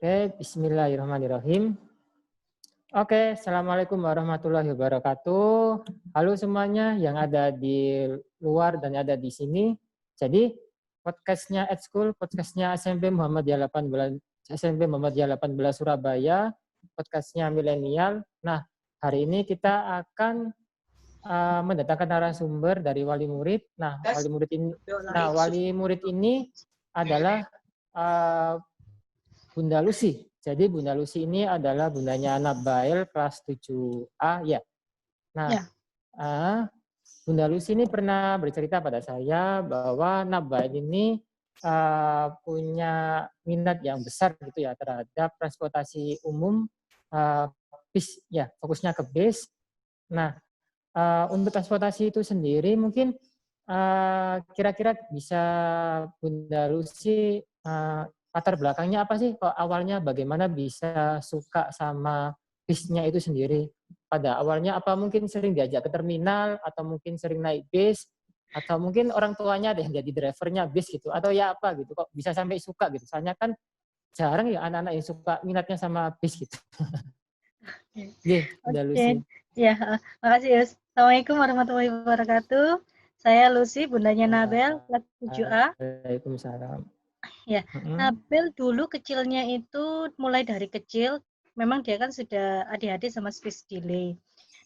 Oke, bismillahirrahmanirrahim. Oke, assalamualaikum warahmatullahi wabarakatuh. Halo semuanya yang ada di luar dan ada di sini. Jadi podcastnya at School, podcastnya SMP Muhammadiyah 18, SMP Muhammadiyah 18 Surabaya, podcastnya milenial. Nah, hari ini kita akan mendatangkan narasumber dari wali murid. Wali murid ini adalah uh, Bunda Lucy. Jadi Bunda Lucy ini adalah bundanya Nabail kelas 7A ya. Nah, Ya. Bunda Lucy ini pernah bercerita pada saya bahwa Nabail ini punya minat yang besar gitu ya terhadap transportasi umum, bis ya, fokusnya ke bis. Nah, untuk transportasi itu sendiri mungkin kira-kira bisa Bunda Lucy latar belakangnya apa sih? Kok awalnya bagaimana bisa suka sama bisnya itu sendiri? Pada awalnya apa mungkin sering diajak ke terminal atau mungkin sering naik bis atau mungkin orang tuanya ada yang jadi drivernya bis gitu atau ya apa gitu kok bisa sampai suka gitu. Soalnya kan jarang ya anak-anak yang suka minatnya sama bis gitu. Iya, Bunda Oke, Lucy. ya, makasih Yus. Assalamualaikum warahmatullahi wabarakatuh. Saya Lucy, bundanya Nabel, kelas 7A. Waalaikumsalam. Ya, Nabel dulu kecilnya itu mulai dari kecil, memang dia kan sudah ADHD sama speech delay.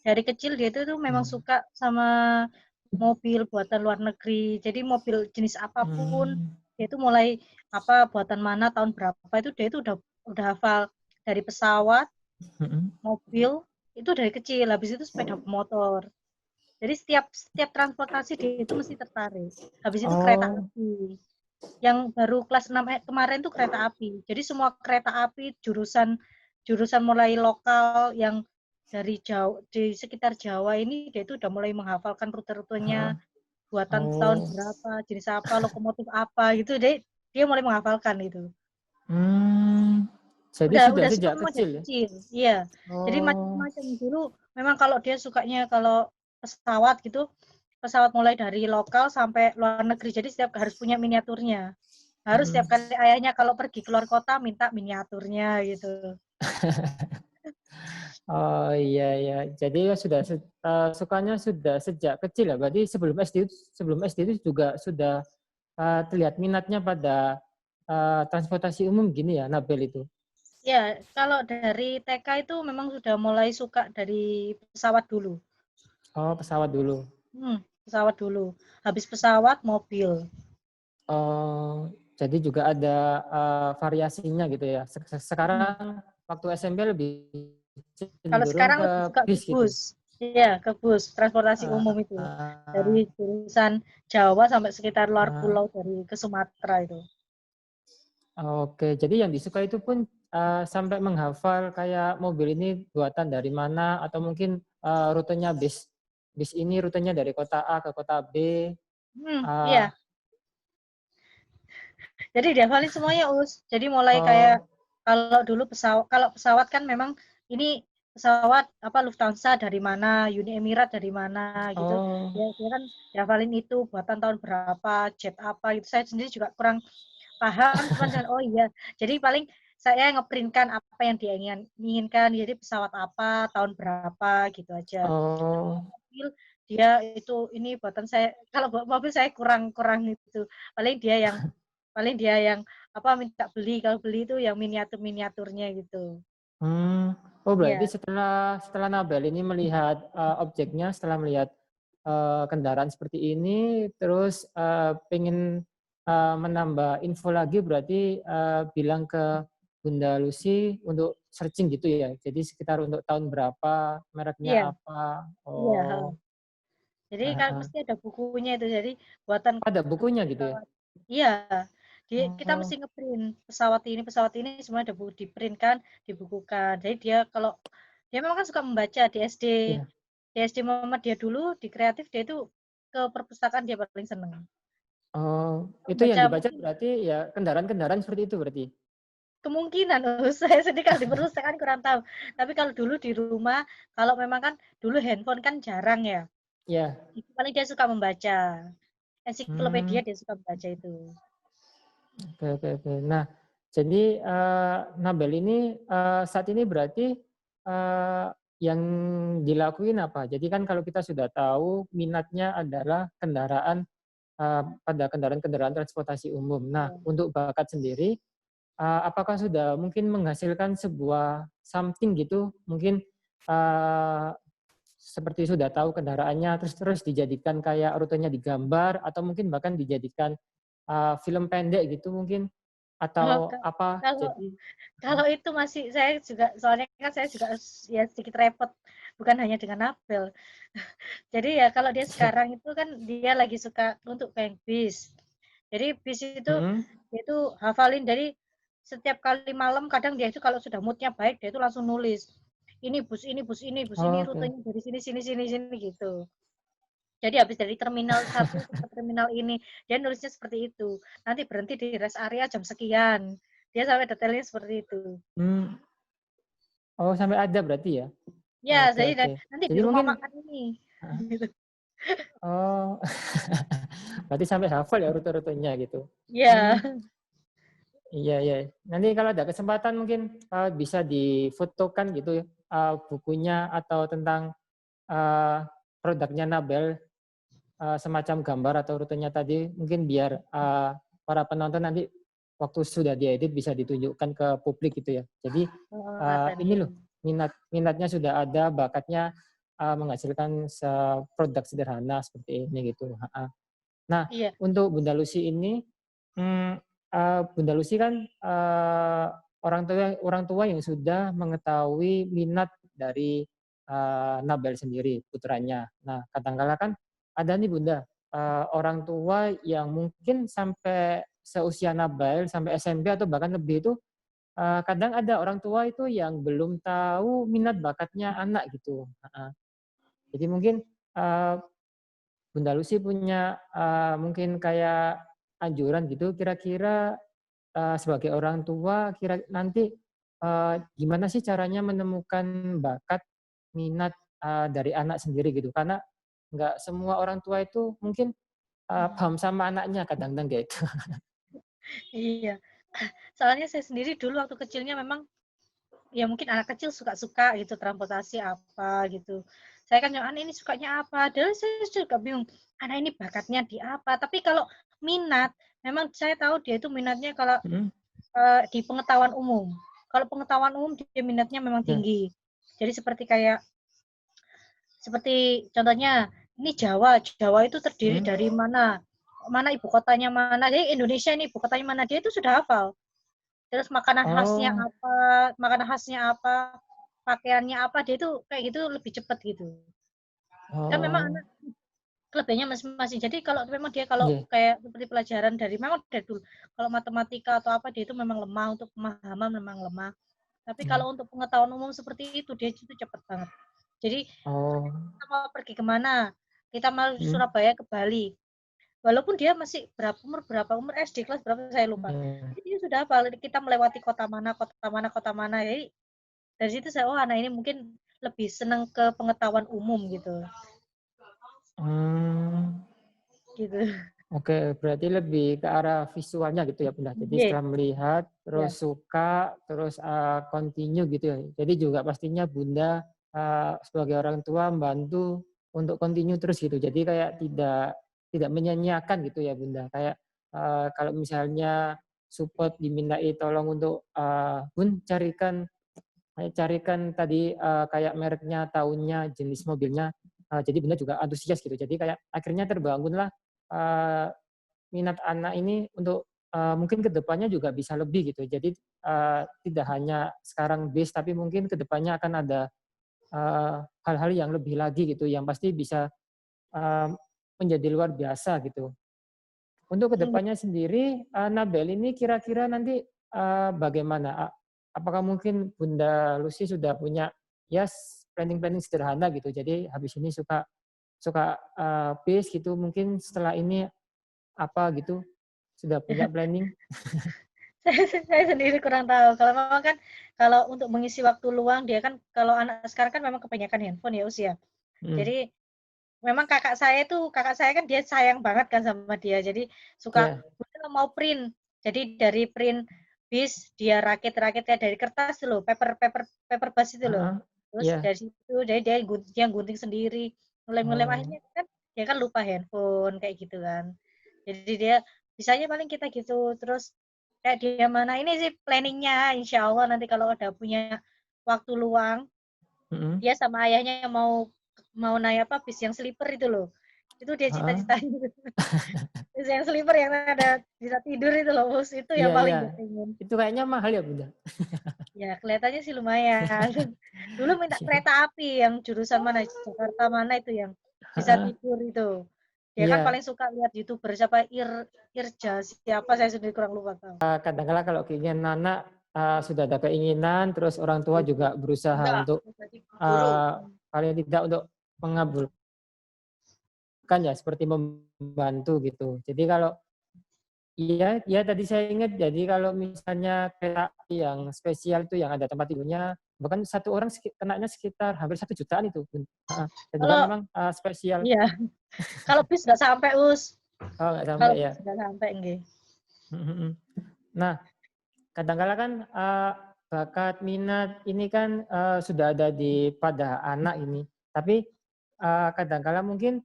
Dari kecil dia itu memang suka sama mobil buatan luar negeri. Jadi mobil jenis apapun, dia itu mulai buatan mana tahun berapa itu dia itu udah hafal dari pesawat, mobil itu dari kecil. Habis itu sepeda motor. Jadi setiap transportasi dia itu mesti tertarik. Habis itu kereta api. Yang baru kelas 6 kemarin tuh kereta api. Jadi semua kereta api jurusan mulai lokal yang dari Jawa, di sekitar Jawa ini dia itu udah mulai menghafalkan rute-rutenya, buatan tahun berapa, jenis apa, lokomotif apa gitu. Dia mulai menghafalkan itu. Jadi sudah Udah suka sejak memang kecil dari ya? kecil. Iya. Jadi macam-macam dulu memang kalau dia sukanya kalau pesawat gitu, pesawat mulai dari lokal sampai luar negeri. Jadi setiap harus punya miniaturnya. Harus setiap kali ayahnya kalau pergi keluar kota minta miniaturnya gitu. Oh iya ya. Jadi ya sudah sukanya sudah sejak kecil ya. Berarti sebelum SD itu juga sudah terlihat minatnya pada transportasi umum gini ya, Nabel itu. Ya, kalau dari TK itu memang sudah mulai suka dari pesawat dulu. Oh, pesawat dulu. Pesawat dulu. Habis pesawat, mobil. Oh, jadi juga ada variasinya gitu ya. Sekarang waktu SMP lebih Kalau cenderung sekarang ke lebih suka ke bis gitu. bus. Iya, ke bus, transportasi umum itu. Dari jurusan Jawa sampai sekitar luar pulau dari ke Sumatera itu. Oke, jadi yang disuka itu pun sampai menghafal kayak mobil ini buatan dari mana atau mungkin rutenya bis. Bis ini rutenya dari kota A ke kota B. Iya. Jadi dihafalin semuanya, Us. Jadi mulai kayak Oh, kalau pesawat kan memang ini pesawat Lufthansa dari mana, Uni Emirat dari mana gitu. oh, Dia kan dihafalin itu buatan tahun berapa, jet apa gitu. Saya sendiri juga kurang paham, cuman oh iya. Jadi paling saya ngeprintkan apa yang dia inginkan, jadi pesawat apa, tahun berapa gitu aja. oh. Mobil dia itu ini buatan saya, kalau mobil saya kurang itu. Paling dia yang minta beli, kalau beli itu yang miniaturnya gitu. Oh berarti Iya. setelah Nabel ini melihat objeknya, setelah melihat kendaraan seperti ini, terus pengen menambah info lagi, berarti bilang ke Bunda Lucy untuk searching gitu ya. Jadi sekitar untuk tahun berapa, Iya. mereknya apa. Iya. Oh, Jadi kan mesti ada bukunya itu. Jadi buatan ada bukunya gitu ya. pesawat. Iya. Kita Oh, mesti ngeprint pesawat ini semua ada di-print kan, dibukukan. Jadi dia memang kan suka membaca di SD. iya. Di SD Muhammadiyah dulu di kreatif dia itu ke perpustakaan dia paling seneng. Oh, itu yang Baca dibaca mungkin berarti ya kendaraan-kendaraan seperti itu berarti. kemungkinan saya sendiri kalau di perpustakaan kurang tahu. Tapi kalau dulu di rumah, kalau memang kan dulu handphone kan jarang ya. Ya. Itu paling dia suka membaca. Hmm. Ensiklopedia dia suka membaca itu. Oke, oke, oke. Nah, Jadi Nabel ini saat ini berarti yang dilakuin apa? Jadi kan kalau kita sudah tahu minatnya adalah kendaraan pada kendaraan-kendaraan transportasi umum. Nah, Ya. untuk bakat sendiri, apakah sudah mungkin menghasilkan sebuah something gitu? Mungkin eh, seperti sudah tahu kendaraannya, terus terus dijadikan kayak rutenya digambar, atau mungkin bahkan dijadikan film pendek gitu mungkin, Oh, atau apa? kalau Jadi, kalau itu masih saya juga soalnya kan saya juga ya sedikit repot bukan hanya dengan Nabel. Jadi ya kalau dia sekarang itu kan dia lagi suka untuk kayak bis. Jadi bis itu hmm, dia itu hafalin dari setiap kali malam kadang dia itu kalau sudah moodnya baik dia itu langsung nulis. Ini bus ini bus ini bus ini oh, oke. rutenya dari sini sini sini sini gitu. Jadi habis dari terminal satu ke terminal ini, dia nulisnya seperti itu. Nanti berhenti di rest area jam sekian. Dia sampai detailnya seperti itu. Hmm, oh sampai ada berarti ya? Ya, Oke jadi oke. nanti di Jadi rumah mungkin, makan ini. Gitu. oh, berarti sampai hafal ya rute-rutenya gitu. Ya, Hmm, iya iya. Nanti kalau ada kesempatan mungkin bisa difotokan gitu ya bukunya atau tentang eh, produknya Nabel, semacam gambar atau rutenya tadi, mungkin biar para penonton nanti waktu sudah diedit bisa ditunjukkan ke publik gitu ya. Jadi akan ini ya. loh minatnya sudah ada, bakatnya menghasilkan produk sederhana seperti ini gitu. Nah, Iya. untuk Bunda Lucy ini, mmm, Bunda Lucy kan orang tua yang sudah mengetahui minat dari Nabel sendiri, putranya. Nah, kadang-kala kan ada nih Bunda, orang tua yang mungkin sampai seusia Nabel, sampai SMP atau bahkan lebih itu, kadang ada orang tua itu yang belum tahu minat bakatnya anak gitu, heeh. Jadi mungkin, eee Bunda Lucy punya mungkin kayak anjuran gitu kira-kira sebagai orang tua nanti gimana sih caranya menemukan bakat, minat dari anak sendiri gitu? Karena nggak semua orang tua itu mungkin paham sama anaknya kadang-kadang gitu. Iya. Soalnya saya sendiri dulu waktu kecilnya memang ya mungkin anak kecil suka-suka gitu transportasi apa gitu. Saya kan nyoba ini sukanya apa, dan saya juga bingung anak ini bakatnya di apa. Tapi kalau minat, memang saya tahu dia itu minatnya kalau Mhm, di pengetahuan umum. Kalau pengetahuan umum dia minatnya memang ya, tinggi. Jadi seperti contohnya ini Jawa. Jawa itu terdiri mhm, dari mana? Mana ibu kotanya mana? Jadi Indonesia ini ibu kotanya mana? Dia itu sudah hafal. Terus oh, makanan khasnya apa, pakaiannya apa, dia itu kayak gitu lebih cepat gitu. Kan memang oh, anak kelebihannya masing-masing. Jadi kalau memang dia kalau iya, kayak seperti pelajaran memang dari dulu, kalau matematika atau apa dia itu memang lemah, untuk pemahaman memang lemah. Tapi iya, kalau untuk pengetahuan umum seperti itu dia itu cepat banget. Jadi oh, kita mau pergi kemana? Kita mau mhm, Surabaya ke Bali. Walaupun dia masih berapa umur SD kelas berapa saya lupa. iya, Jadi dia sudah hafal kita melewati kota mana, kota mana, kota mana. Jadi dari situ saya oh anak ini mungkin lebih senang ke pengetahuan umum gitu. mmm. Gitu. Oke, berarti lebih ke arah visualnya gitu ya Bunda. Jadi Iya, setelah melihat, iya. terus suka, terus continue gitu ya. Jadi juga pastinya Bunda sebagai orang tua membantu untuk continue terus gitu. Jadi kayak tidak tidak menyanyiakan gitu ya Bunda. Kayak kalau misalnya support dimintai tolong untuk Bun carikan tadi kayak mereknya, tahunnya, jenis mobilnya. Jadi Bunda juga antusias gitu. Jadi kayak akhirnya terbangunlah eee, minat anak ini untuk mungkin ke depannya juga bisa lebih gitu. Jadi tidak hanya sekarang base, tapi mungkin ke depannya akan ada hal-hal yang lebih lagi gitu, yang pasti bisa eee, menjadi luar biasa gitu. Untuk ke depannya sendiri, Nabel ini kira-kira nanti bagaimana? Apakah mungkin Bunda Lucy sudah punya ya planning-planning sederhana gitu, jadi habis ini suka suka base gitu, mungkin setelah ini apa gitu, sudah punya planning? Saya sendiri kurang tahu. Kalau memang kan kalau untuk mengisi waktu luang dia kan kalau anak sekarang kan memang kebanyakan handphone ya usia. Mhm, Jadi memang kakak saya kan dia sayang banget kan sama dia. Jadi suka iya, "Bunda mau print." Jadi dari print bis dia rakit-rakit kayak dari kertas tuh loh, paper bus itu loh. Heeh. Terus Iya. dari situ dia gunting sendiri, ngelem-ngelem, Oh. akhirnya kan dia kan lupa handphone kayak gitu kan. Jadi dia bisanya paling kita gitu. Terus kayak dia mana ini sih planningnya, insya Allah nanti kalau udah punya waktu luang, Mm-mm. dia sama ayahnya mau naik apa bis yang sleeper itu loh. Itu dia Heeh. cita-citanya. Bis yang sleeper yang ada bisa tidur itu loh, Us. Itu Iya, yang iya. paling dia pengen. Itu kayaknya mahal ya, Bunda? Ya, kelihatannya sih lumayan. Dulu minta kereta api yang jurusan mana, Jakarta mana itu yang bisa Heeh. tidur itu. Dia kan Iya. paling suka lihat YouTuber siapa Irja siapa saya sendiri kurang lupa tahu. Kadang-kala kalau keinginan anak sudah ada keinginan, terus orang tua juga berusaha Enggak, untuk jadi guru. uh, paling tidak untuk mengabulkan ya, seperti membantu gitu. Jadi kalau iya, iya tadi saya ingat. Jadi kalau misalnya kereta api yang spesial itu yang ada tempat tidurnya, bahkan satu orang kenanya sekitar hampir 1 jutaan itu. Dan juga Kalau memang spesial. iya, kalau bis nggak sampai Us. Oh, nggak sampai Kalau ya. bis nggak sampai nggih. Nah, kadang-kala kan bakat minat ini kan sudah ada pada anak ini. Tapi kadang-kala mungkin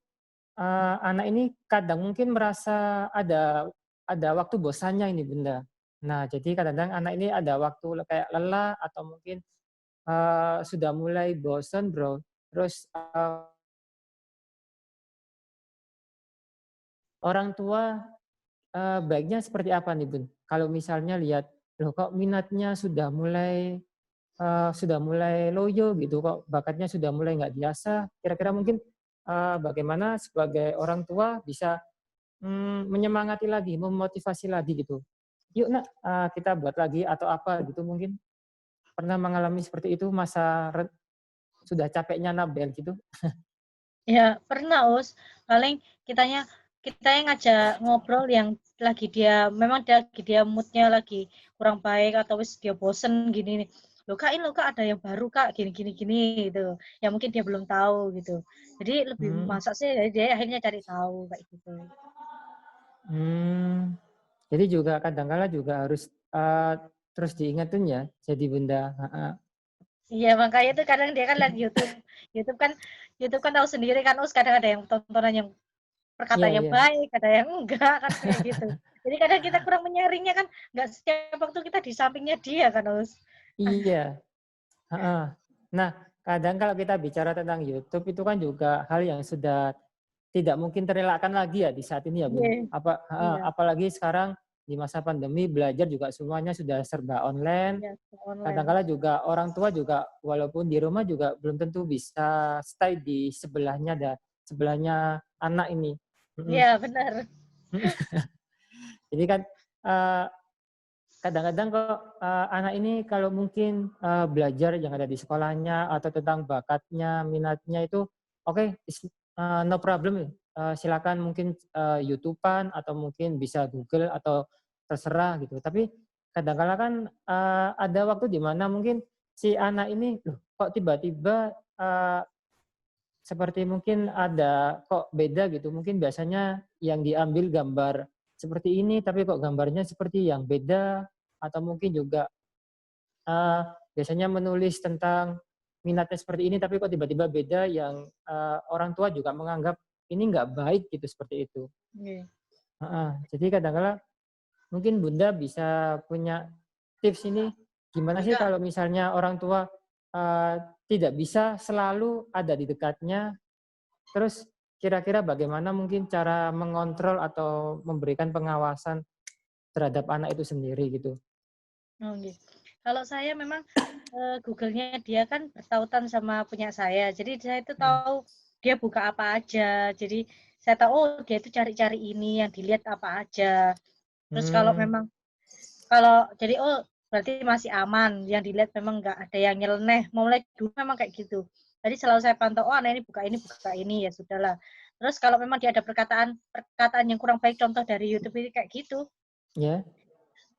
anak ini kadang mungkin merasa ada waktu bosannya ini Bunda. Nah, jadi kadang-kadang anak ini ada waktu kayak lelah atau mungkin sudah mulai bosan, Bro. Terus orang tua baiknya seperti apa nih, Bun? Kalau misalnya lihat, loh kok minatnya sudah mulai loyo gitu, kok bakatnya sudah mulai nggak biasa. Kira-kira mungkin bagaimana sebagai orang tua bisa menyemangati lagi, memotivasi lagi gitu. Yuk nak, kita buat lagi atau apa gitu mungkin. Pernah mengalami seperti itu masa sudah capeknya Nabel gitu? Ya, pernah, Us. Paling kita yang ngajak ngobrol yang memang lagi dia moodnya lagi kurang baik atau wis dia bosen gini nih. Loh Kak, ada yang baru Kak, gini gini gini gitu. Ya mungkin dia belum tahu gitu. Jadi lebih Hmm, masak sih dia akhirnya cari tahu kayak gitu. hmm. Jadi juga kadang-kala juga harus terus diingetin ya, jadi Bunda. Heeh. Iya, makanya itu kadang dia kan lihat YouTube. YouTube kan YouTube kan tahu sendiri kan, Us, kadang ada yang tontonan yang Iya, perkataannya iya. baik, ada yang enggak kan kayak gitu. Jadi kadang kita kurang menyaringnya kan, enggak setiap waktu kita di sampingnya dia kan, Us. Iya. Heeh. Nah, kadang kalau kita bicara tentang YouTube itu kan juga hal yang sudah tidak mungkin terelakkan lagi ya di saat ini ya, Bun. Iya, iya, Apalagi sekarang di masa pandemi belajar juga semuanya sudah serba online. iya, online. Kadang-kala juga orang tua juga walaupun di rumah juga belum tentu bisa stay di sebelahnya anak ini. Mm-mm. Iya, benar. Jadi kan eh, kadang-kadang kok anak ini kalau mungkin belajar yang ada di sekolahnya atau tentang bakatnya, minatnya itu oke, no problem. Silakan mungkin YouTube-an atau mungkin bisa Google atau terserah gitu. Tapi kadang-kala kan ada waktu di mana mungkin si anak ini loh kok tiba-tiba seperti mungkin ada kok beda gitu. Mungkin biasanya yang diambil gambar seperti ini, tapi kok gambarnya seperti yang beda atau mungkin juga biasanya menulis tentang minatnya seperti ini, tapi kok tiba-tiba beda yang orang tua juga menganggap ini nggak baik gitu seperti itu. Iya. Jadi kadang-kala mungkin Bunda bisa punya tips ini gimana sih kalau misalnya orang tua uh, tidak bisa selalu ada di dekatnya, terus kira-kira bagaimana mungkin cara mengontrol atau memberikan pengawasan terhadap anak itu sendiri gitu? Oh, gitu. Kalau saya memang Google-nya dia kan bertautan sama punya saya. Jadi saya itu Hmm. tahu dia buka apa aja. Jadi saya tahu oh dia itu cari-cari ini yang dilihat apa aja. Terus Hmm. kalau jadi oh berarti masih aman. Yang dilihat memang nggak ada yang nyeleneh. Mulai dulu memang kayak gitu. Jadi selalu saya pantau, oh anak ini buka ini, ya sudahlah. Terus kalau memang dia ada perkataan yang kurang baik, contoh dari YouTube ini kayak gitu. Ya.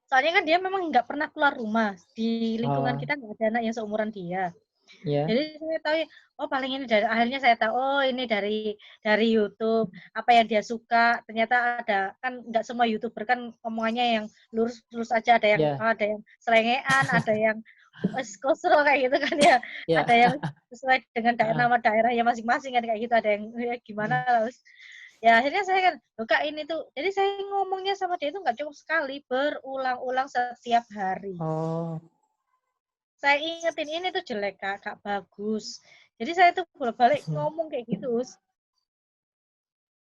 Soalnya kan dia memang nggak pernah keluar rumah. Di lingkungan Oh. kita nggak ada anak yang seumuran dia. Ya. Jadi saya tahu, oh paling ini dari akhirnya saya tahu, oh ini dari YouTube, apa yang dia suka. Ternyata ada, kan nggak semua YouTuber kan omongannya yang lurus-lurus aja, Ya. ada yang selengean, ada yang wes kosro kayak gitu kan ya. Ya. Ada yang sesuai dengan Heeh. nama daerahnya masing-masing kan kayak gitu, ada yang ya gimana Mm. lah. Ya akhirnya saya kan, loh Kak ini tuh, jadi saya ngomongnya sama dia itu nggak cukup sekali, berulang-ulang setiap hari. Oh. Saya ingetin, "Ini tuh jelek Kak, nggak bagus." Jadi saya tuh bolak-balik ngomong kayak gitu.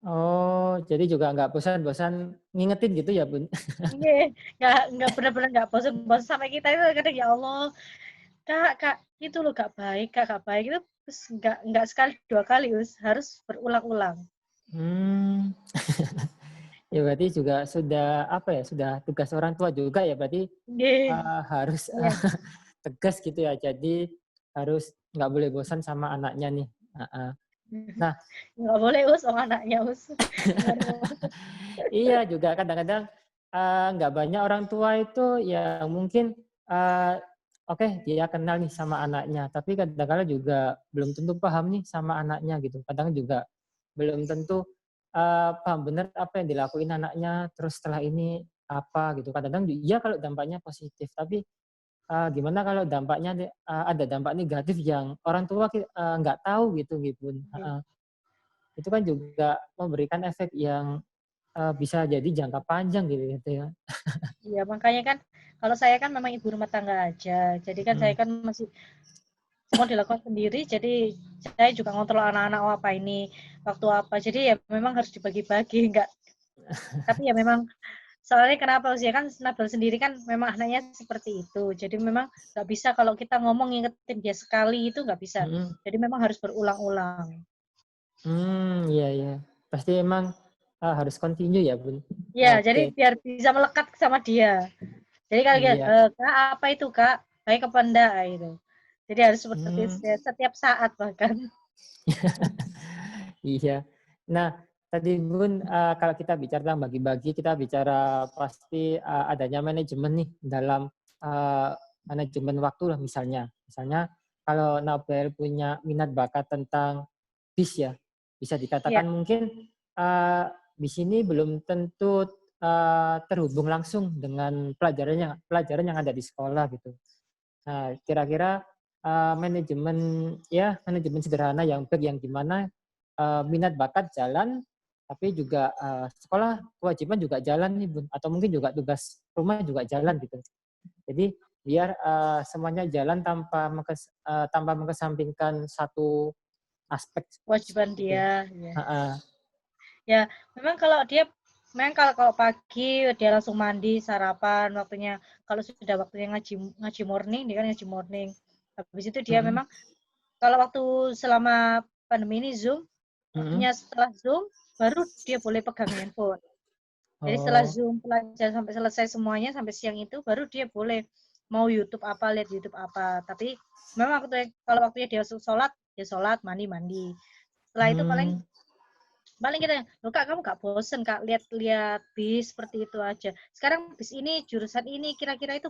Oh, jadi juga nggak bosan-bosan ngingetin gitu ya, Bun? Iya, nggak bener-bener nggak bosen-bosen sampai kita itu kadang, "Ya Allah, Kak, itu loh nggak baik Kak, nggak baik." Itu terus nggak sekali, 2 kali, harus berulang-ulang. Hmm. Ya berarti juga sudah apa ya, sudah tugas orang tua juga ya berarti, Nggih, harus, iya. tegas gitu ya. Jadi harus nggak boleh bosan sama anaknya nih, heeh. Nah, Nggak boleh sama anaknya, gimana Mas? iya juga kadang-kadang, nggak banyak orang tua itu yang mungkin, eee, oke dia kenal nih sama anaknya, tapi kadang-kadang juga belum tentu paham nih sama anaknya gitu. Kadang juga belum tentu, paham bener apa yang dilakuin anaknya, terus setelah ini apa gitu. Kadang-kadang iya kalau dampaknya positif, tapi, gimana kalau dampaknya ada dampak negatif yang orang tua nggak tahu gitu, gitu, heeh. Itu kan juga memberikan efek yang bisa jadi jangka panjang gitu ya. Iya, makanya kan kalau saya kan memang ibu rumah tangga aja. Jadi kan saya Mhm. kan masih semua dilakukan sendiri, jadi saya juga ngontrol anak-anak, oh apa ini, waktu apa. Jadi ya memang harus dibagi-bagi, enggak, tapi ya memang soalnya kenapa usia kan Nabel sendiri kan memang anaknya seperti itu. Jadi memang nggak bisa kalau kita ngomong ngingetin dia sekali itu nggak bisa. Mhm. Jadi memang harus berulang-ulang. Iya iya. Pasti emang, harus continue ya, Bun? Ya, jadi Oke. biar bisa melekat sama dia. Jadi kalau dia, Iya. "Kak, apa itu, Kak? Baik apa enggak?" Gitu. Jadi harus seperti Mmm, setiap saat bahkan. iya. Nah, tadi Bun, kalau kita bicara tentang bagi-bagi, kita bicara pasti, adanya manajemen nih dalam, eee, manajemen waktu lah misalnya. Misalnya kalau Nabel punya minat bakat tentang BIS ya, bisa Iya, dikatakan mungkin, di sini belum tentu, terhubung langsung dengan pelajaran yang ada di sekolah gitu. Nah, kira-kira, manajemen sederhana yang baik yang gimana, minat bakat jalan, tapi juga, sekolah kewajiban juga jalan nih, Bun, atau mungkin juga tugas rumah juga jalan gitu. Jadi biar, semuanya jalan tanpa mengesampingkan satu aspek kewajiban seperti itu. dia, iya. Heeh. Ya, memang kalau pagi dia langsung mandi, sarapan, waktunya kalau sudah waktunya ngaji ngaji morning, dia kan ngaji morning. Habis itu dia Mhm. memang kalau waktu selama pandemi ini Zoom, Mhm. waktunya setelah Zoom baru dia boleh pegang handphone. Jadi setelah Oh. Zoom pelajaran sampai selesai semuanya sampai siang itu baru dia boleh mau YouTube apa, lihat YouTube apa. Tapi memang kalau waktunya dia sholat, dia sholat, mandi. Setelah itu paling Mmm. paling kita, "Loh Kak, kamu nggak bosen Kak lihat-lihat bis seperti itu aja? Sekarang bis ini, jurusan ini, kira-kira itu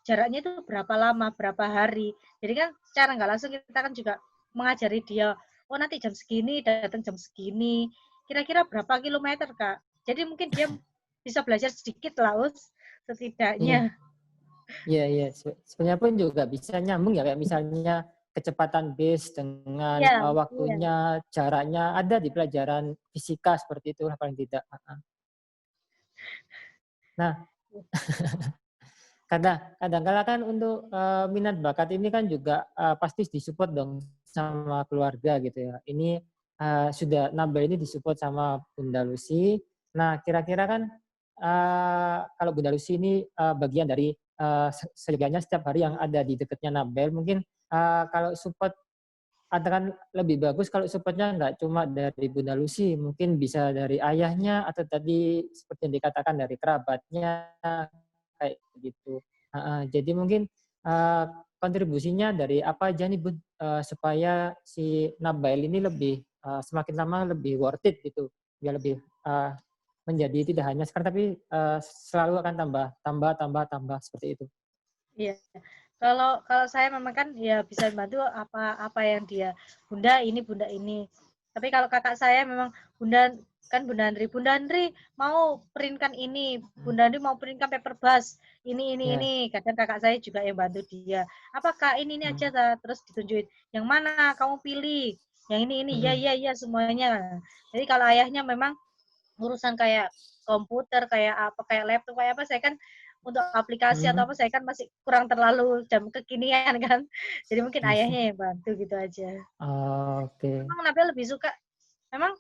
jaraknya itu berapa lama, berapa hari?" Jadi kan secara nggak langsung kita kan juga mengajari dia, "Oh nanti jam segini, datang jam segini, kira-kira berapa kilometer Kak?" Jadi mungkin dia bisa belajar sedikit lah, Iya. setidaknya. Iya iya, sebenarnya pun juga bisa nyambung ya, kayak misalnya kecepatan bus dengan, Iya iya. waktunya, jaraknya ada di pelajaran fisika seperti itulah paling tidak, heeh. Nah, kadang kala kan untuk, minat bakat ini kan juga, pasti disupport dong sama keluarga gitu ya. Ini, sudah nambah ini disupport sama Bunda Lucy. Nah, kira-kira kan, kalau Bunda Lucy ini, bagian dari, seenggaknya setiap hari yang ada di dekatnya Nabel, mungkin, kalau support katakan lebih bagus kalau support-nya nggak cuma dari Bunda Lucy, mungkin bisa dari ayahnya atau tadi seperti yang dikatakan dari kerabatnya, kayak gitu. Heeh, jadi mungkin, eee, kontribusinya dari apa aja nih, Bun, supaya si Nabail ini lebih, semakin lama lebih worth it gitu, biar lebih, menjadi tidak hanya sekarang tapi, selalu akan tambah tambah tambah tambah, seperti itu. Iya. Kalau kalau saya memang kan ya bisa bantu apa yang dia, Bunda ini. Tapi kalau kakak saya memang Bunda kan Bunda Andri mau printkan ini, Bunda Andri mau printkan paper bus, Ya. ini. Kadang kakak saya juga yang bantu dia. Apakah ini aja Hmm. terus ditunjukin. Yang mana kamu pilih? Yang ini, Hmm. ya semuanya. Jadi kalau ayahnya memang urusan kayak komputer, kayak apa, kayak laptop, kayak apa, saya kan untuk aplikasi atau Hmm. apa, saya kan masih kurang terlalu jam kekinian kan. Jadi mungkin ayahnya yang bantu gitu aja. Oke. Memang Nabil lebih suka, memang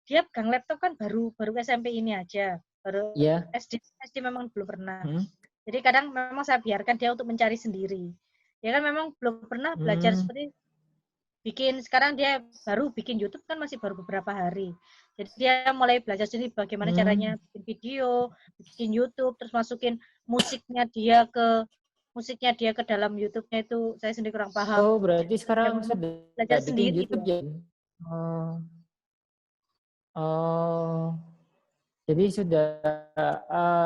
dia pegang laptop kan baru baru SMP ini aja, baru Ya. SD memang belum pernah. Hmm. Jadi kadang memang saya biarkan dia untuk mencari sendiri. Dia kan memang belum pernah belajar Hmm. seperti sekarang dia baru bikin YouTube kan masih baru beberapa hari. Jadi dia mulai belajar sendiri bagaimana Hmm. caranya bikin video, bikin YouTube, terus masukin musiknya dia ke dalam YouTube-nya itu saya sendiri kurang paham. Oh, berarti Jadi dia sekarang memang belajar sudah bikin sendiri YouTube dia. ya? Oh, oh. Jadi sudah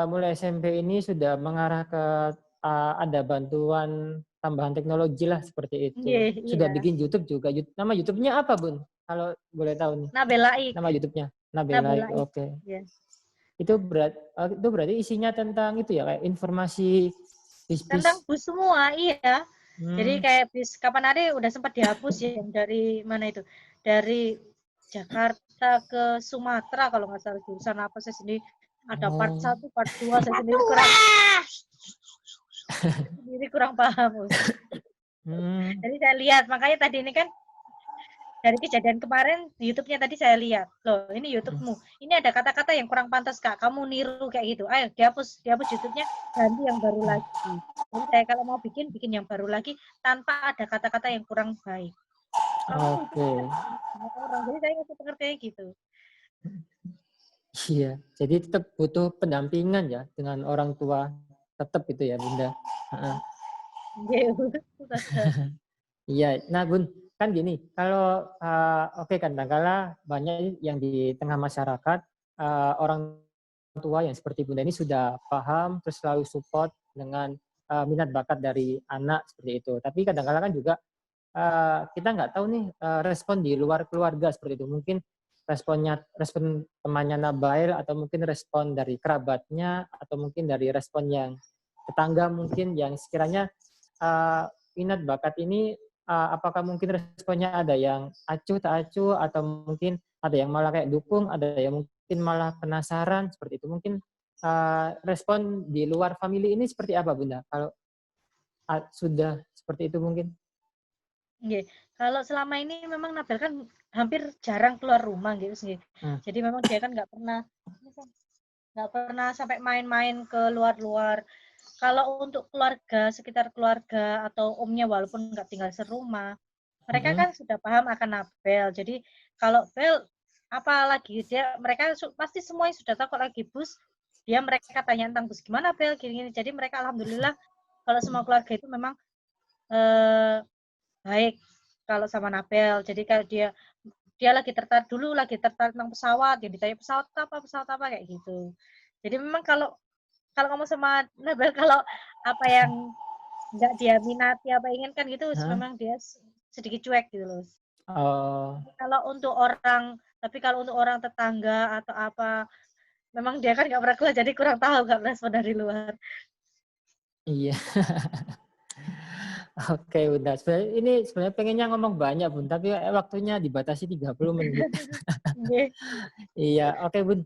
mulai SMP ini sudah mengarah ke ada bantuan tambahan teknologi lah seperti itu. Iya, Sudah iya. bikin YouTube juga. Nama YouTube-nya apa, Bun? Kalau boleh tahu nih. Nabelaik, Nama YouTube-nya Nabelai. Nabelaik. Oke. Ya. Itu berarti isinya tentang itu ya, kayak informasi Tentang bis-bis. bus semua, iya. Jadi Hmm. kayak bis kapan hari udah sempat dihapus ya yang dari mana itu? Dari Jakarta ke Sumatera kalau nggak salah jurusan apa saya sendiri ada part Oh. 1, part 2 saya sendiri kurang paham. Us. Hmm. Jadi saya lihat makanya tadi ini kan dari kejadian kemarin di YouTube-nya tadi saya lihat. Loh, ini YouTube-mu. Ini ada kata-kata yang kurang pantas, Kak. Kamu niru kayak gitu. Ayo dihapus YouTube-nya, ganti yang baru lagi. Jadi saya kalau mau bikin yang baru lagi tanpa ada kata-kata yang kurang baik. Kamu itu Oke. sama orang. Jadi saya ngasih pengertiannya gitu. Iya, jadi tetap butuh pendampingan ya dengan orang tua, tetap itu ya Bunda. Heeh. Gitu. Iya, nah Bun, kan gini, kalau oke kadang-kala banyak yang di tengah masyarakat orang tua yang seperti Bunda ini sudah paham, terus selalu support dengan minat bakat dari anak seperti itu. Tapi kadang-kala kan juga kita nggak tahu nih respon di luar keluarga seperti itu. Mungkin respon temannya Nabail atau mungkin respon dari kerabatnya atau mungkin dari respon yang tetangga mungkin yang sekiranya uh, minat bakat ini apakah mungkin responnya ada yang acuh tak acuh atau mungkin ada yang malah kayak dukung, ada yang mungkin malah penasaran seperti itu. Mungkin respon di luar family ini seperti apa Bunda? Kalau sudah seperti itu mungkin? Nggih. Kalau selama ini memang Nabil kan hampir jarang keluar rumah gitu sih. Hmm. Jadi memang dia kan nggak pernah sampai main-main ke luar-luar. Kalau untuk keluarga, sekitar keluarga atau omnya walaupun nggak tinggal serumah, mereka Hmm. kan sudah paham akan Nabel. Jadi kalau Bel apalagi mereka pasti semuanya sudah tahu kalau lagi bus, mereka tanya tentang bus gimana Bel gini-gini. Jadi mereka alhamdulillah kalau semua keluarga itu memang eh, baik kalau sama Nabel. Jadi kalau dia lagi tertarik tentang pesawat, yang ditanya pesawat apa kayak gitu. Jadi memang kalau kalau kamu sama Nabel kalau apa yang nggak dia minati apa inginkan gitu Hah? memang dia sedikit cuek gitu loh. Oh, Tapi kalau untuk orang tetangga atau apa memang dia kan nggak pernah keluar jadi kurang tahu nggak respon dari luar. iya. Oke, Bunda. Sebenarnya pengennya ngomong banyak, Bun, tapi waktunya dibatasi 30 menit. Nggih. Iya, oke, Bun.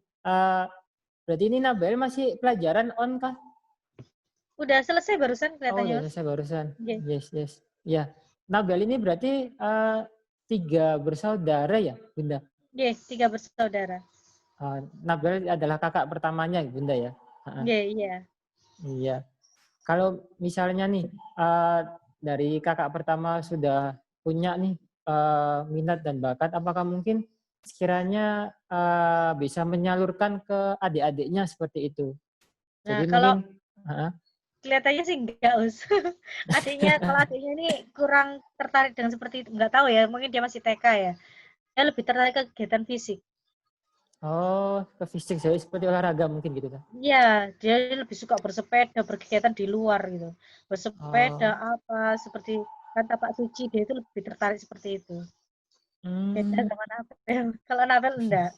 Berarti ini Nabel masih pelajaran on kah? Udah selesai barusan Oh, kelihatannya udah Mas. selesai barusan. Nggih. Yes, yes. Ya, Nabel ini berarti 3 bersaudara ya, Bunda? Nggih, 3 bersaudara. Nabel adalah kakak pertamanya, Bunda ya? Nggih, iya. Iya. Kalau misalnya nih dari kakak pertama sudah punya nih minat dan bakat, apakah mungkin sekiranya bisa menyalurkan ke adik-adiknya seperti itu? Nah, Jadi kalau mungkin kelihatannya sih enggak, Us. Kalau adiknya ini kurang tertarik dengan seperti itu. Enggak tahu ya, mungkin dia masih TK ya. Dia lebih tertarik ke kegiatan fisik. Oh, ke fisik jadi seperti olahraga mungkin gitu kan? Iya, dia lebih suka bersepeda, berkegiatan di luar gitu. Bersepeda Oh, apa, seperti kata Pak Suci, dia itu lebih tertarik seperti itu. Beda hmm, sama Nabel. Kalau Nabel enggak.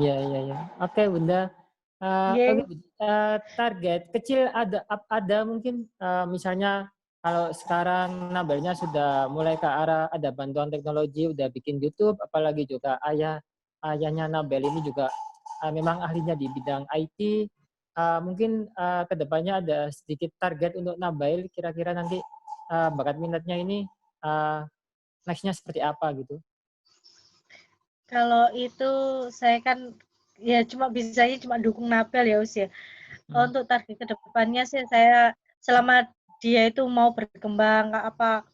iya iya iya. Oke Bunda. Oke, Nggih. target kecil ada mungkin misalnya kalau sekarang Nabelnya sudah mulai ke arah ada bantuan teknologi, udah bikin YouTube, apalagi juga ayahnya Nabel ini juga memang ahlinya di bidang IT. Mungkin kedepannya ada sedikit target untuk Nabel, kira-kira nanti bakat minatnya ini uh, next-nya seperti apa gitu. Kalau itu saya kan ya bisanya cuma dukung Nabel ya, Us, ya. Hmm. Untuk target ke depannya sih saya selama dia itu mau berkembang apa,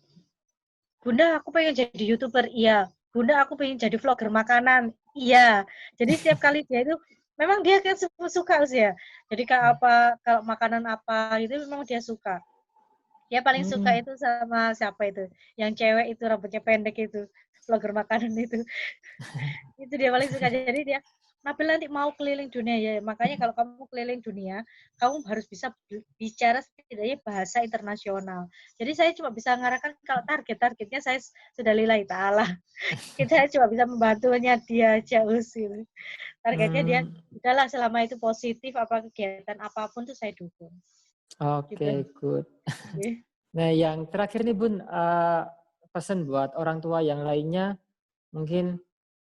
"Bunda aku pengen jadi YouTuber," iya. "Bunda aku pengen jadi vlogger makanan," iya. Jadi setiap kali dia itu memang dia kan suka Us, ya. Jadi kalau makanan apa itu memang dia suka. Dia paling suka Hmm. itu sama siapa itu, yang cewek itu rambutnya pendek itu, vlogger makanan itu. Itu dia paling suka. Jadi dia, "Nabil nanti mau keliling dunia ya, makanya kalau kamu keliling dunia, kamu harus bisa bicara setidaknya bahasa internasional." Jadi saya cuma bisa mengarahkan kalau targetnya saya sudah lillahi ta'ala. Kita cuma bisa membantunya dia aja Us, gitu. Targetnya dia, Hmm. udahlah selama itu positif, apa kegiatan apapun tuh saya dukung, gitu. Oke, good. Nggih. Nah, yang terakhir nih Bun, pesan buat orang tua yang lainnya mungkin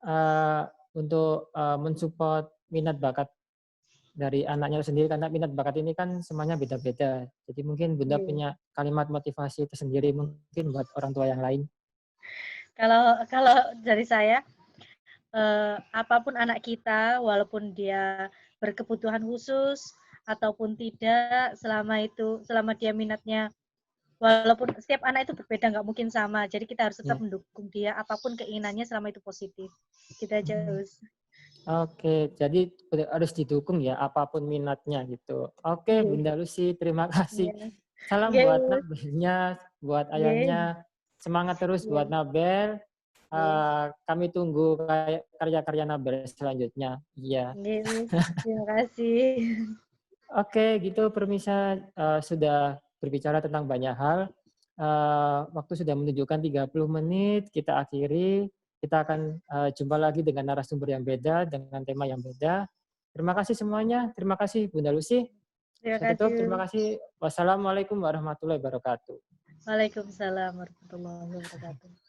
eee, untuk mensupport minat bakat dari anaknya sendiri karena minat bakat ini kan semuanya beda-beda. Jadi mungkin Bunda Iya. punya kalimat motivasi tersendiri mungkin buat orang tua yang lain. Kalau kalau dari saya, apapun anak kita, walaupun dia berkebutuhan khusus ataupun tidak, selama dia minatnya, walaupun setiap anak itu berbeda, nggak mungkin sama. Jadi kita harus tetap Ya. mendukung dia, apapun keinginannya selama itu positif. Gitu aja, Mhm. Us. Oke, jadi harus didukung ya apapun minatnya gitu. Oke, Nggih, Bunda Lucy, terima kasih. iya. Salam Nggih, buat Us. Nabelnya, buat Nggih, ayahnya. Semangat terus iya, buat Nabel. nggih. Kami tunggu karya-karya Nabel selanjutnya. Iya. Nggih, Us. Terima kasih. Oke, gitu Permisa sudah berbicara tentang banyak hal. Waktu sudah menunjukkan 30 menit, kita akhiri. Kita akan jumpa lagi dengan narasumber yang beda, dengan tema yang beda. Terima kasih semuanya. Terima kasih Bunda Lucy. Terima Saya tutup. kasih, Terima Us. kasih. Wassalamualaikum warahmatullahi wabarakatuh. Waalaikumsalam warahmatullahi wabarakatuh.